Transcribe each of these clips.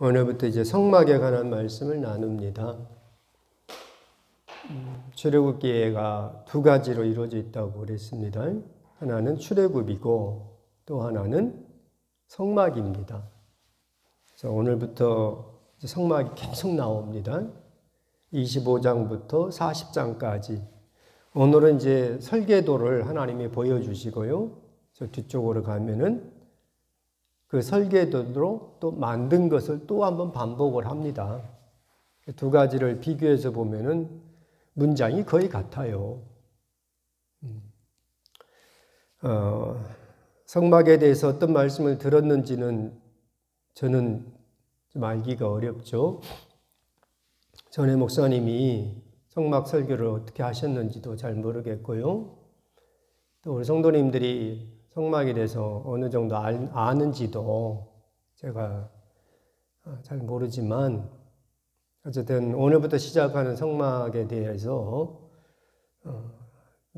오늘부터 이제 성막에 관한 말씀을 나눕니다. 출애굽기가 두 가지로 이루어져 있다고 그랬습니다. 하나는 출애굽이고 또 하나는 성막입니다. 그래서 오늘부터 성막이 계속 나옵니다. 25장부터 40장까지. 오늘은 이제 설계도를 하나님이 보여주시고요. 저 뒤쪽으로 가면은 그 설계도로 또 만든 것을 또 한번 반복을 합니다. 두 가지를 비교해서 보면은 문장이 거의 같아요. 성막에 대해서 어떤 말씀을 들었는지는 저는 좀 알기가 어렵죠. 전에 목사님이 성막 설교를 어떻게 하셨는지도 잘 모르겠고요. 또 우리 성도님들이 성막에 대해서 어느 정도 아는지도 제가 잘 모르지만 어쨌든 오늘부터 시작하는 성막에 대해서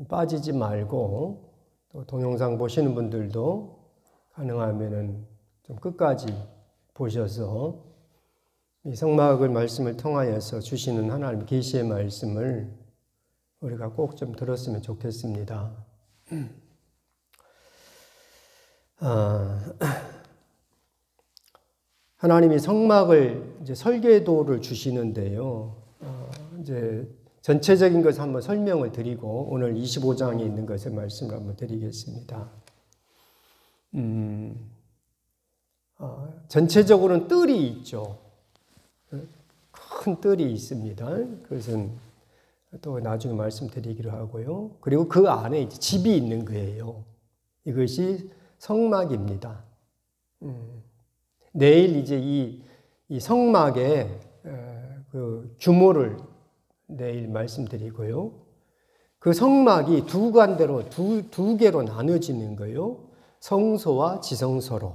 빠지지 말고 또 동영상 보시는 분들도 가능하면은 좀 끝까지 보셔서 이 성막을 말씀을 통하여서 주시는 하나님의 계시의 말씀을 우리가 꼭 좀 들었으면 좋겠습니다. 하나님이 성막을 이제 설계도를 주시는데요. 이제 전체적인 것을 한번 설명을 드리고 오늘 25장에 있는 것의 말씀을 한번 드리겠습니다. 전체적으로는 뜰이 있죠. 큰 뜰이 있습니다. 그것은 또 나중에 말씀드리기로 하고요. 그리고 그 안에 이제 집이 있는 거예요. 이것이 성막입니다. 내일 이제 이 성막의 그 규모를 내일 말씀드리고요. 그 성막이 두 개로 나눠지는 거예요. 성소와 지성소로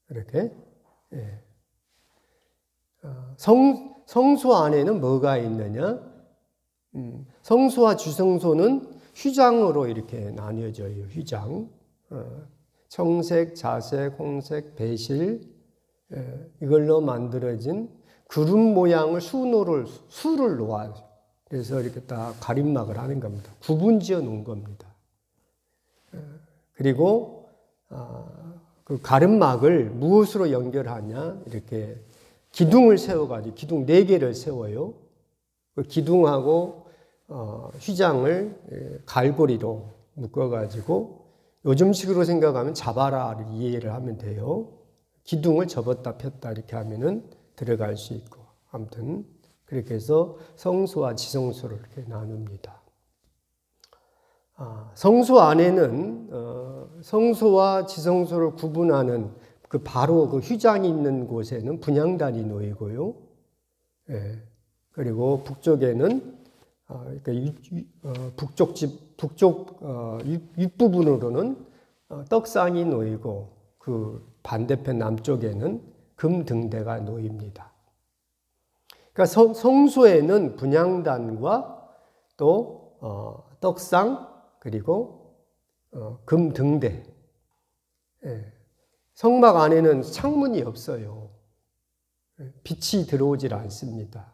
이렇게. 성소 안에는 뭐가 있느냐? 성소와 지성소는 휘장으로 이렇게 나뉘어져요. 휘장. 청색, 자색, 홍색, 배실 이걸로 만들어진 그룹 모양을 수를 놓아요. 그래서 이렇게 딱 가림막을 하는 겁니다. 구분지어 놓은 겁니다. 그리고 그 가름막을 무엇으로 연결하냐? 이렇게 기둥을 세워가지고 기둥 4개를 세워요. 그 기둥하고 휘장을 갈고리로 묶어가지고 요즘식으로 생각하면 잡아라를 이해를 하면 돼요. 기둥을 접었다 폈다 이렇게 하면은 들어갈 수 있고 아무튼 그렇게 해서 성소와 지성소를 이렇게 나눕니다. 성소 안에는 성소와 지성소를 구분하는 바로 그 휘장이 있는 곳에는 분향단이 놓이고요. 그리고 북쪽에는 북쪽 윗부분으로는 떡상이 놓이고 그 반대편 남쪽에는 금등대가 놓입니다. 그러니까 성소에는 분향단과 또 떡상 그리고 금등대. 성막 안에는 창문이 없어요. 빛이 들어오질 않습니다.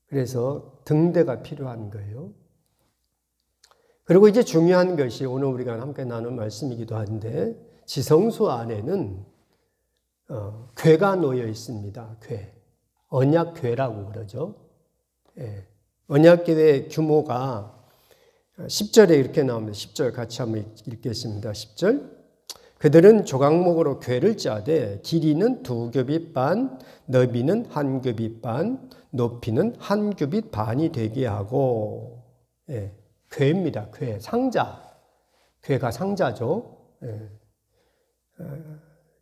그래서 등대가 필요한 거예요. 그리고 이제 중요한 것이 오늘 우리가 함께 나눈 말씀이기도 한데 지성소 안에는 궤가 놓여 있습니다. 궤. 언약궤라고 그러죠. 언약궤의 규모가 10절에 이렇게 나옵니다. 10절 같이 한번 읽겠습니다. 10절. 그들은 조각목으로 궤를 짜되 길이는 2규빗 반, 너비는 1규빗 반, 높이는 1규빗 반이 되게 하고 궤입니다. 궤, 상자. 궤가 상자죠.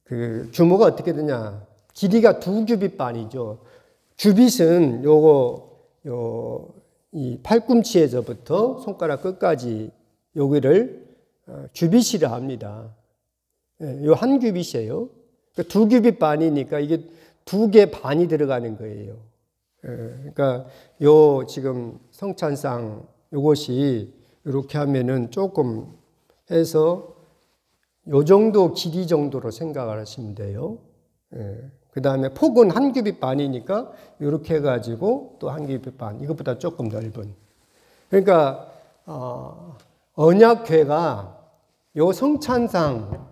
그 규모가 어떻게 되냐? 길이가 2규빗 반이죠. 규빗은 이 팔꿈치에서부터 손가락 끝까지 여기를 규빗이라 합니다. 요 1규빗이에요. 그러니까 2규빗 반이니까 이게 2개 반이 들어가는 거예요. 그러니까 요 지금 성찬상 요것이 이렇게 하면은 조금 해서 요 정도 길이 정도로 생각을 하시면 돼요. 그 다음에 폭은 한 규빗 반이니까 이렇게 해가지고 또 한 규빗 반, 이것보다 조금 넓은. 그러니까 언약궤가 요 성찬상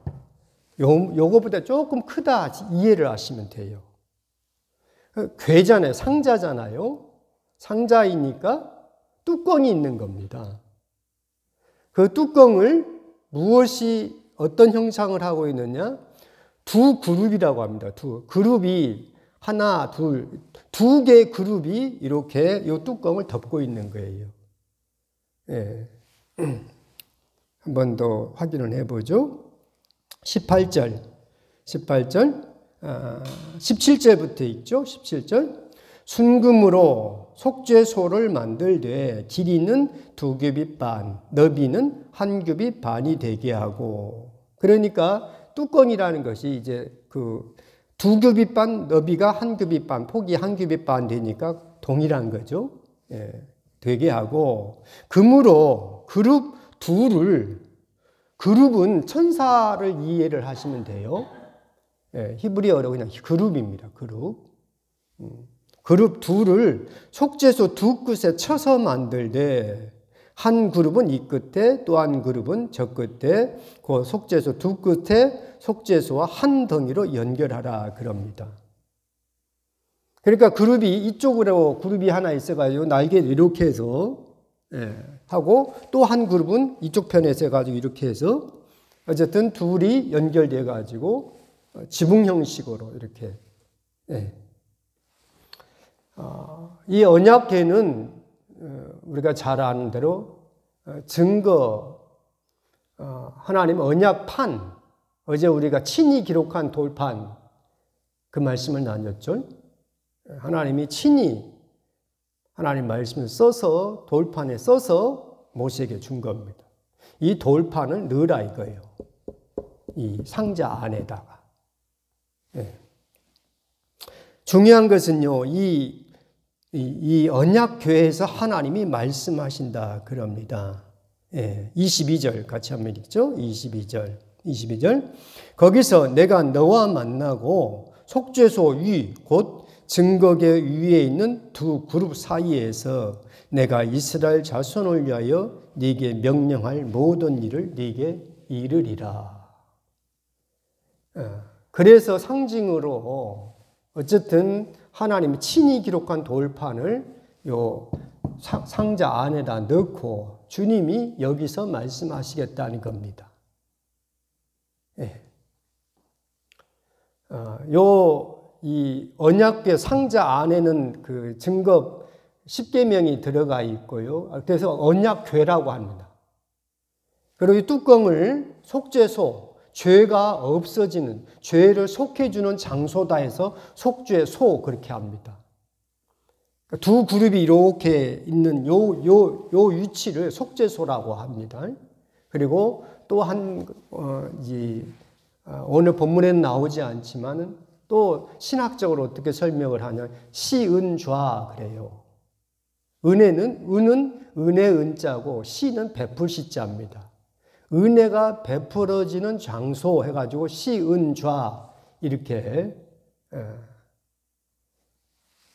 요거보다 조금 크다 이해를 하시면 돼요. 궤잖아요. 상자잖아요. 상자이니까 뚜껑이 있는 겁니다. 그 뚜껑을 무엇이 어떤 형상을 하고 있느냐? 두 그룹이라고 합니다. 두 그룹이 하나, 두 개의 그룹이 이렇게 이 뚜껑을 덮고 있는 거예요. 예. 한 번 더 확인을 해보죠. 17절부터 있죠. 17절. 순금으로 속죄소를 만들되 길이는 2규빗 반, 너비는 1규빗 반이 되게 하고. 그러니까 뚜껑이라는 것이 이제 그 2규빗 반, 너비가 1규빗 반, 폭이 1규빗 반 되니까 동일한 거죠. 예, 되게 하고. 금으로 그룹 둘을, 그룹은 천사를 이해를 하시면 돼요. 예, 히브리어로 그냥 그룹입니다. 그룹. 그룹 둘을 속죄소 두 끝에 쳐서 만들되 한 그룹은 이 끝에 또 한 그룹은 저 끝에 그 속죄소 두 끝에 속죄소와 한 덩이로 연결하라 그럽니다. 그러니까 그룹이 이쪽으로 그룹이 하나 있어가지고 날개를 이렇게 해서 하고 또 한 그룹은 이쪽 편에 있어가지고 이렇게 해서 어쨌든 둘이 연결돼 가지고 지붕 형식으로 이렇게 이 언약궤는 우리가 잘 아는 대로 증거, 하나님 언약판, 어제 우리가 친히 기록한 돌판 그 말씀을 나눴죠. 하나님이 친히 하나님 말씀을 써서 돌판에 써서 모세에게 준 겁니다. 이 돌판을 넣으라 이거예요. 이 상자 안에다가. 중요한 것은요, 이 언약궤에서 하나님이 말씀하신다 그럽니다. 22절 같이 한번 읽죠. 22절. 거기서 내가 너와 만나고 속죄소 위, 곧 증거궤 위에 있는 두 그룹 사이에서 내가 이스라엘 자손을 위하여 네게 명령할 모든 일을 네게 이르리라. 그래서 상징으로 어쨌든 하나님이 친히 기록한 돌판을 요 상자 안에다 넣고 주님이 여기서 말씀하시겠다는 겁니다. 이 언약궤 상자 안에는 그 증거 10계명이 들어가 있고요. 그래서 언약궤라고 합니다. 그리고 이 뚜껑을 속죄소, 죄가 없어지는, 죄를 속해주는 장소다 해서 속죄소 그렇게 합니다. 두 그룹이 이렇게 있는 요 위치를 속죄소라고 합니다. 그리고 또 오늘 본문에는 나오지 않지만은 또 신학적으로 어떻게 설명을 하냐, 시은좌 그래요. 은은 은혜 은자고 시는 베풀 시자입니다. 은혜가 베풀어지는 장소 해가지고 시은좌 이렇게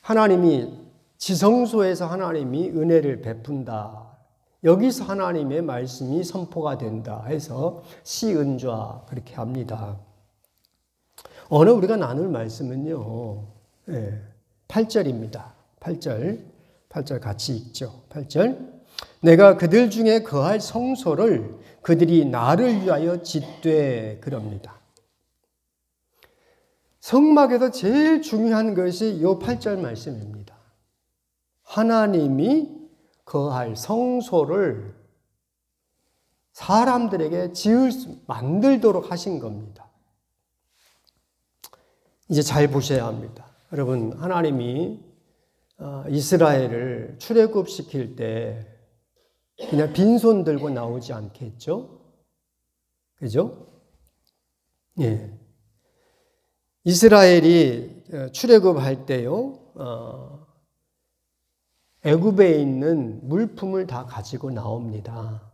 하나님이 지성소에서 하나님이 은혜를 베푼다. 여기서 하나님의 말씀이 선포가 된다 해서 시은좌 그렇게 합니다. 오늘 우리가 나눌 말씀은요. 8절입니다. 8절 같이 읽죠. 8절. 내가 그들 중에 거할 성소를 그들이 나를 위하여 짓되 그럽니다. 성막에서 제일 중요한 것이 이 8절 말씀입니다. 하나님이 거할 성소를 사람들에게 만들도록 하신 겁니다. 이제 잘 보셔야 합니다. 여러분, 하나님이 이스라엘을 출애굽시킬 때 그냥 빈손 들고 나오지 않겠죠? 그죠? 예. 이스라엘이 출애굽할 때요, 애굽에 있는 물품을 다 가지고 나옵니다.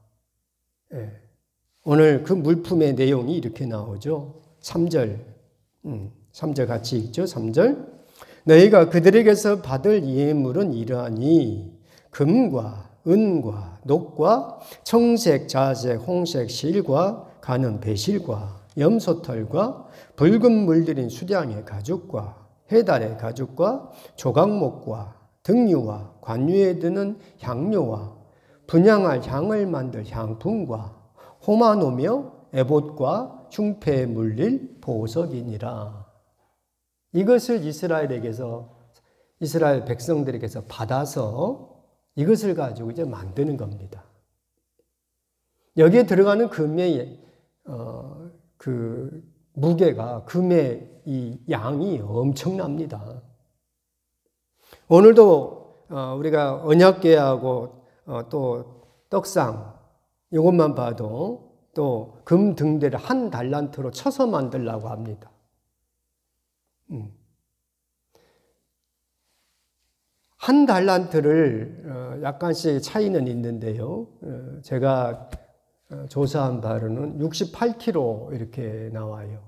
오늘 그 물품의 내용이 이렇게 나오죠. 3절. 3절 같이 읽죠. 3절. 너희가 그들에게서 받을 예물은 이러하니 금과 은과 녹과 청색, 자색, 홍색 실과 가는 배실과 염소털과 붉은 물들인 수량의 가죽과 해달의 가죽과 조각목과 등유와 관유에 드는 향료와 분향할 향을 만들 향품과 호마노며 에봇과 흉패에 물릴 보석이니라. 이것을 이스라엘 백성들에게서 받아서 이것을 가지고 이제 만드는 겁니다. 여기에 들어가는 금의 그 무게가, 금의 이 양이 엄청납니다. 오늘도 우리가 언약궤하고 또 떡상 이것만 봐도 또 금 등대를 한 달란트로 쳐서 만들려고 합니다. 한 달란트를 약간씩 차이는 있는데요. 제가 조사한 바로는 68kg 이렇게 나와요.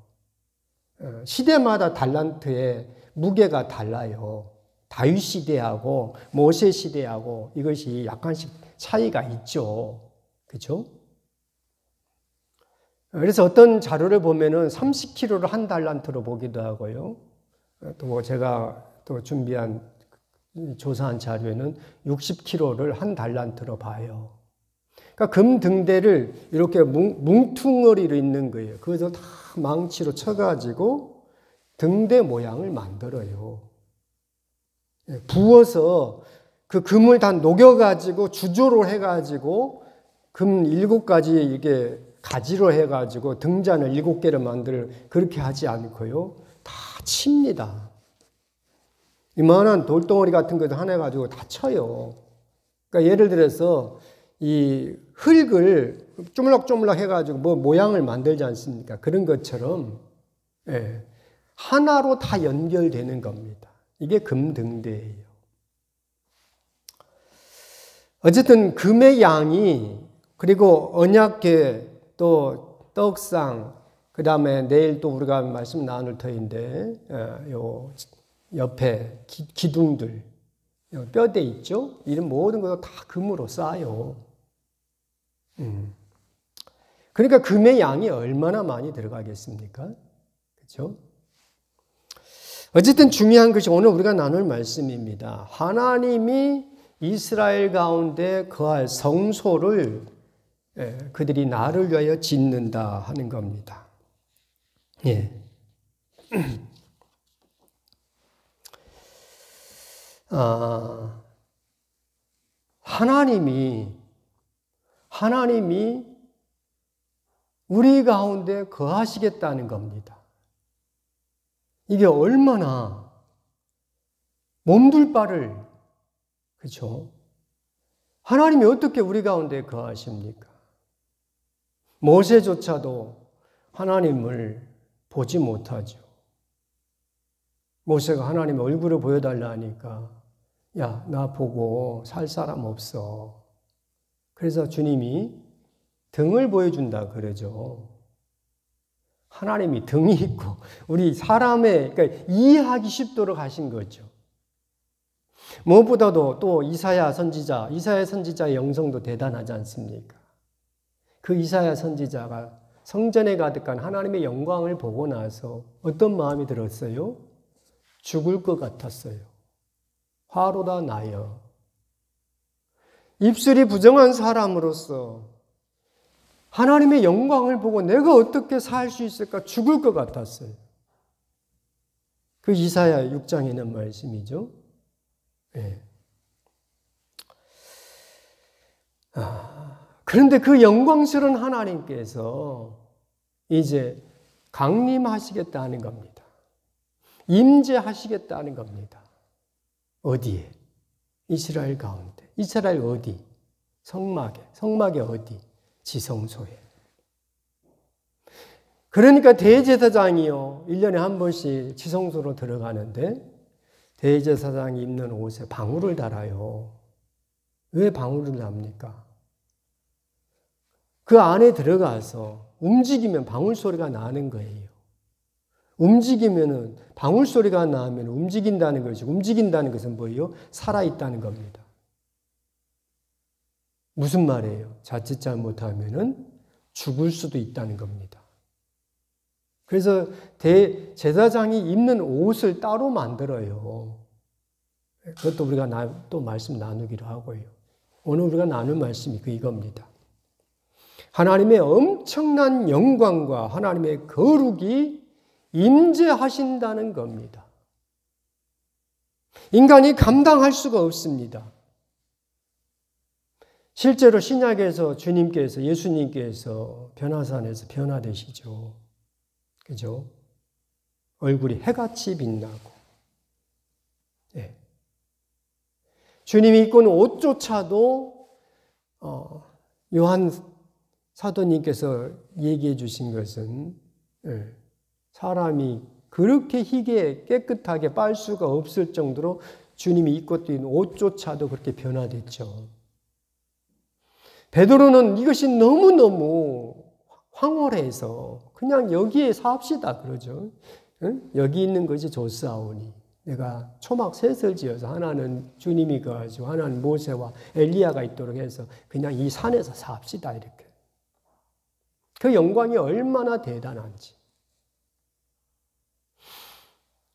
시대마다 달란트의 무게가 달라요. 다윗 시대하고 모세 시대하고 이것이 약간씩 차이가 있죠. 그렇죠? 그래서 어떤 자료를 보면은 30kg를 한 달란트로 보기도 하고요. 또 제가 또 준비한 조사한 자료에는 60kg를 한 달란트로 봐요. 그러니까 금 등대를 이렇게 뭉퉁어리로 있는 거예요. 그래서 다 망치로 쳐가지고 등대 모양을 만들어요. 부어서 그 금을 다 녹여가지고 주조로 해가지고 금 7가지 이게 가지로 해가지고 등잔을 7개를 그렇게 하지 않고요. 다 칩니다. 이만한 돌덩어리 같은 것도 하나 가지고 다 쳐요. 그러니까 예를 들어서 이 흙을 쪼물락쪼물락 해가지고 뭐 모양을 만들지 않습니까? 그런 것처럼 하나로 다 연결되는 겁니다. 이게 금등대예요. 어쨌든 금의 양이, 그리고 언약궤, 또 떡상, 그 다음에 내일 또 우리가 말씀 나눌 터인데 요 옆에 기둥들, 뼈대 있죠? 이런 모든 것도 다 금으로 쌓아요. 그러니까 금의 양이 얼마나 많이 들어가겠습니까? 그렇죠? 어쨌든 중요한 것이 오늘 우리가 나눌 말씀입니다. 하나님이 이스라엘 가운데 거할 성소를 그들이 나를 위하여 짓는다 하는 겁니다. 예. 하나님이 우리 가운데 거하시겠다는 겁니다. 이게 얼마나 몸둘 바를, 그렇죠? 하나님이 어떻게 우리 가운데 거하십니까? 모세조차도 하나님을 보지 못하죠. 모세가 하나님의 얼굴을 보여달라 하니까 야, 나 보고 살 사람 없어. 그래서 주님이 등을 보여준다 그러죠. 하나님이 등이 있고 우리 사람의, 그러니까 이해하기 쉽도록 하신 거죠. 무엇보다도 또 이사야 선지자의 영성도 대단하지 않습니까? 그 이사야 선지자가 성전에 가득한 하나님의 영광을 보고 나서 어떤 마음이 들었어요? 죽을 것 같았어요. 화로다 나여. 입술이 부정한 사람으로서 하나님의 영광을 보고 내가 어떻게 살 수 있을까? 죽을 것 같았어요. 그 이사야 6장에 있는 말씀이죠. 네. 그런데 그 영광스러운 하나님께서 이제 강림하시겠다는 겁니다. 임재하시겠다는 겁니다. 어디에? 이스라엘 가운데. 이스라엘 어디? 성막에 어디? 지성소에. 그러니까 대제사장이요, 1년에 한 번씩 지성소로 들어가는데 대제사장이 입는 옷에 방울을 달아요. 왜 방울을 답니까? 그 안에 들어가서 움직이면 방울 소리가 나는 거예요. 움직이면은 방울 소리가 나면 움직인다는 것이 움직인다는 것은 뭐예요? 살아 있다는 겁니다. 무슨 말이에요? 자칫 잘못하면은 죽을 수도 있다는 겁니다. 그래서 대제사장이 입는 옷을 따로 만들어요. 그것도 우리가 또 말씀 나누기로 하고요. 오늘 우리가 나눌 말씀이 이겁니다. 하나님의 엄청난 영광과 하나님의 거룩이 임재하신다는 겁니다. 인간이 감당할 수가 없습니다. 실제로 신약에서 주님께서, 예수님께서 변화산에서 변화되시죠. 그죠? 얼굴이 해같이 빛나고. 네. 주님이 입고 있는 옷조차도 요한 사도님께서 얘기해 주신 것은 사람이 그렇게 희게 깨끗하게 빨 수가 없을 정도로 주님이 입고 있는 옷조차도 그렇게 변화됐죠. 베드로는 이것이 너무너무 황홀해서 그냥 여기에 삽시다 그러죠. 여기 있는 것이 좋사오니 내가 초막 셋을 지어서 하나는 주님이 거하시고 하나는 모세와 엘리야가 있도록 해서 그냥 이 산에서 삽시다 이렇게. 그 영광이 얼마나 대단한지.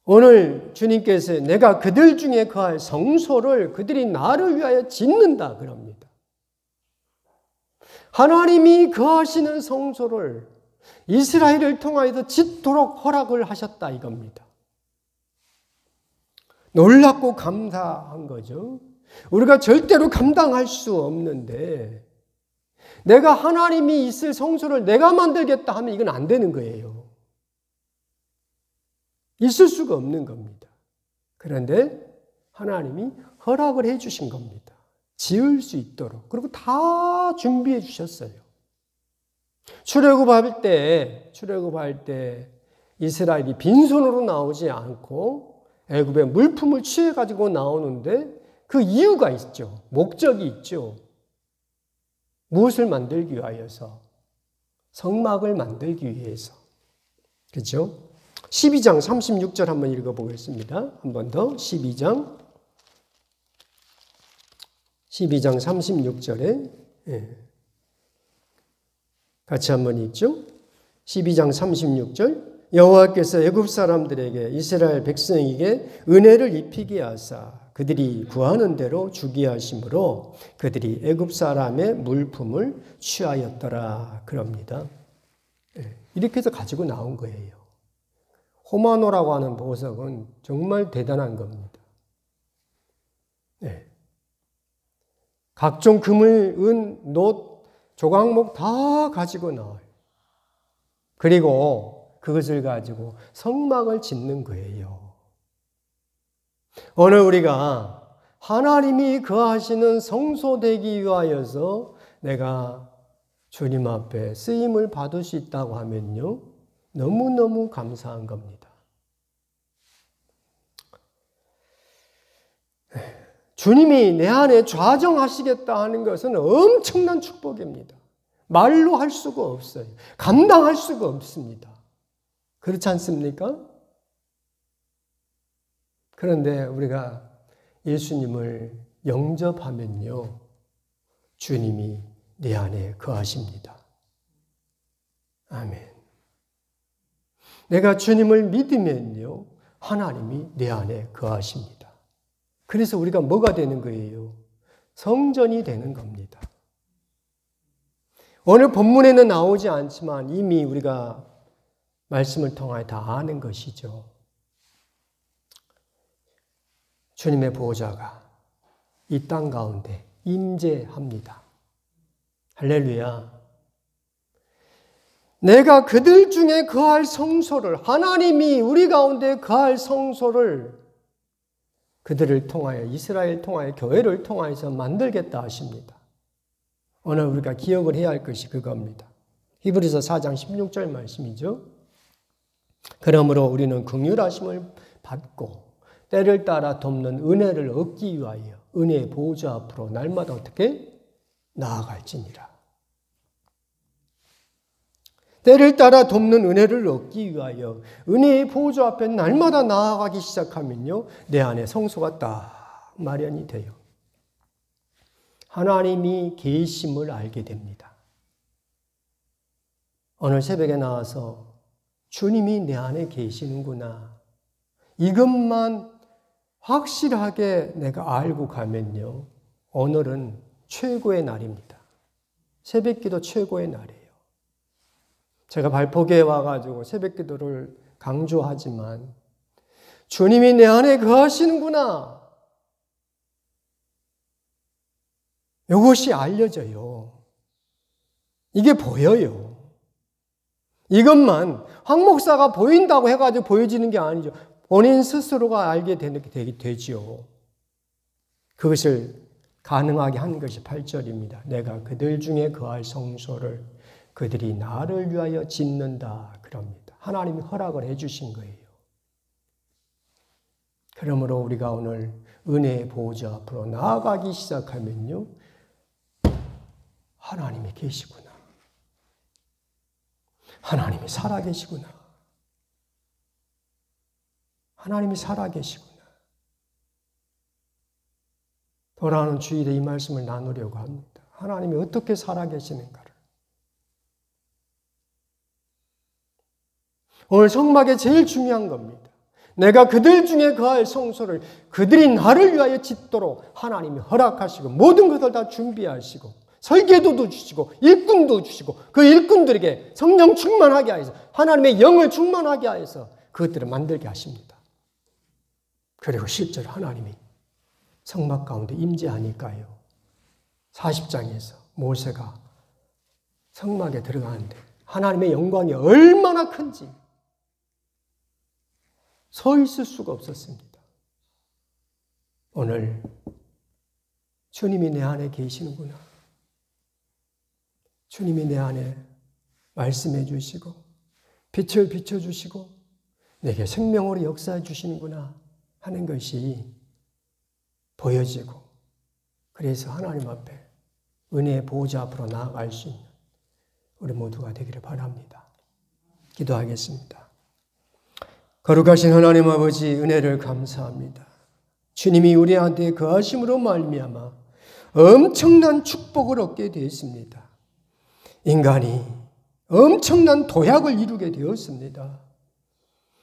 오늘 주님께서 내가 그들 중에 거할 성소를 그들이 나를 위하여 짓는다 그럽니다. 하나님이 거하시는 성소를 이스라엘을 통하여서 짓도록 허락을 하셨다 이겁니다. 놀랍고 감사한 거죠. 우리가 절대로 감당할 수 없는데 내가 하나님이 있을 성소를 내가 만들겠다 하면 이건 안 되는 거예요. 있을 수가 없는 겁니다. 그런데 하나님이 허락을 해 주신 겁니다. 지을 수 있도록. 그리고 다 준비해 주셨어요. 출애굽할 때 이스라엘이 빈손으로 나오지 않고 애굽의 물품을 취해 가지고 나오는데 그 이유가 있죠. 목적이 있죠. 무엇을 만들기 위하여서? 성막을 만들기 위해서. 그렇죠? 12장 36절 한번 읽어보겠습니다. 한 번 더. 12장 36절에 같이 한번 읽죠. 12장 36절 여호와께서 애굽 사람들에게 이스라엘 백성에게 은혜를 입히게 하사 그들이 구하는 대로 주게 하심으로 그들이 애굽 사람의 물품을 취하였더라 그럽니다. 이렇게 해서 가지고 나온 거예요. 호마노라고 하는 보석은 정말 대단한 겁니다. 네. 각종 금을, 은, 놋, 조각목 다 가지고 나와요. 그리고 그것을 가지고 성막을 짓는 거예요. 오늘 우리가 하나님이 거하시는 성소 되기 위하여서 내가 주님 앞에 쓰임을 받을 수 있다고 하면요. 너무너무 감사한 겁니다. 주님이 내 안에 좌정하시겠다 하는 것은 엄청난 축복입니다. 말로 할 수가 없어요. 감당할 수가 없습니다. 그렇지 않습니까? 그런데 우리가 예수님을 영접하면요. 주님이 내 안에 거하십니다. 아멘. 내가 주님을 믿으면요. 하나님이 내 안에 거하십니다. 그래서 우리가 뭐가 되는 거예요? 성전이 되는 겁니다. 오늘 본문에는 나오지 않지만 이미 우리가 말씀을 통하여 다 아는 것이죠. 주님의 보호자가 이 땅 가운데 임재합니다. 할렐루야. 내가 그들 중에 거할 성소를, 하나님이 우리 가운데 거할 성소를 그들을 통하여, 이스라엘 통하여, 교회를 통하여서 만들겠다 하십니다. 오늘 우리가 기억을 해야 할 것이 그겁니다. 히브리서 4장 16절 말씀이죠. 그러므로 우리는 긍휼하심을 받고 때를 따라 돕는 은혜를 얻기 위하여 은혜의 보호자 앞으로 날마다 어떻게 나아갈지니라. 때를 따라 돕는 은혜를 얻기 위하여 은혜의 보좌 앞에 날마다 나아가기 시작하면요, 내 안에 성소가 딱 마련이 돼요. 하나님이 계심을 알게 됩니다. 오늘 새벽에 나와서 주님이 내 안에 계시는구나, 이것만 확실하게 내가 알고 가면요, 오늘은 최고의 날입니다. 새벽기도 최고의 날이에요. 제가 발포기에 와가지고 새벽기도를 강조하지만 주님이 내 안에 거하시는구나, 이것이 알려져요. 이게 보여요. 이것만 황 목사가 보인다고 해가지고 보여지는 게 아니죠. 본인 스스로가 알게 되지요. 그것을 가능하게 한 것이 8절입니다. 내가 그들 중에 거할 성소를 그들이 나를 위하여 짓는다 그럽니다. 하나님이 허락을 해 주신 거예요. 그러므로 우리가 오늘 은혜의 보좌 앞으로 나아가기 시작하면요, 하나님이 계시구나, 하나님이 살아계시구나, 하나님이 살아계시구나. 돌아오는 주일에 이 말씀을 나누려고 합니다. 하나님이 어떻게 살아계시는가를. 오늘 성막에 제일 중요한 겁니다. 내가 그들 중에 거할 성소를 그들이 나를 위하여 짓도록 하나님이 허락하시고 모든 것을 다 준비하시고 설계도도 주시고 일꾼도 주시고 그 일꾼들에게 성령 충만하게 하여서 하나님의 영을 충만하게 하여서 그것들을 만들게 하십니다. 그리고 실제로 하나님이 성막 가운데 임재하니까요, 40장에서 모세가 성막에 들어가는데 하나님의 영광이 얼마나 큰지 서 있을 수가 없었습니다. 오늘 주님이 내 안에 계시는구나, 주님이 내 안에 말씀해 주시고 빛을 비춰주시고 내게 생명으로 역사해 주시는구나 하는 것이 보여지고, 그래서 하나님 앞에 은혜의 보좌 앞으로 나아갈 수 있는 우리 모두가 되기를 바랍니다. 기도하겠습니다. 거룩하신 하나님 아버지, 은혜를 감사합니다. 주님이 우리한테 거하심으로 말미암아 엄청난 축복을 얻게 되었습니다. 인간이 엄청난 도약을 이루게 되었습니다.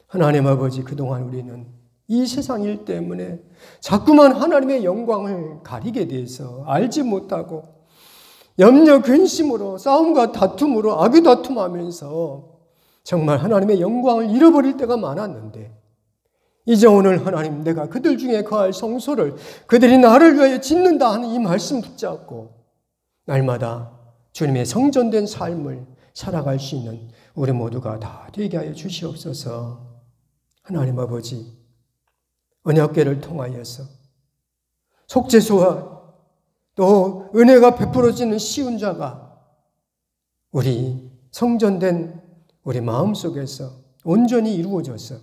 하나님 아버지, 그동안 우리는 이 세상 일 때문에 자꾸만 하나님의 영광을 가리게 돼서 알지 못하고 염려 근심으로 싸움과 다툼으로 악의 다툼하면서 정말 하나님의 영광을 잃어버릴 때가 많았는데, 이제 오늘 하나님, 내가 그들 중에 거할 성소를 그들이 나를 위하여 짓는다 하는 이 말씀 붙잡고 날마다 주님의 성전된 삶을 살아갈 수 있는 우리 모두가 다 되게 하여 주시옵소서. 하나님 아버지, 언약궤를 통하여서 속죄소와 또 은혜가 베풀어지는 쉬운 자가 우리 성전된 우리 마음속에서 온전히 이루어져서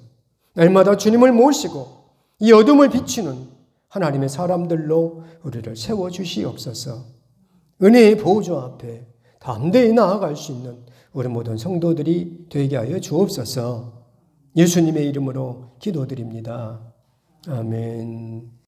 날마다 주님을 모시고 이 어둠을 비추는 하나님의 사람들로 우리를 세워주시옵소서. 은혜의 보좌 앞에 담대히 나아갈 수 있는 우리 모든 성도들이 되게 하여 주옵소서. 예수님의 이름으로 기도드립니다. 아멘.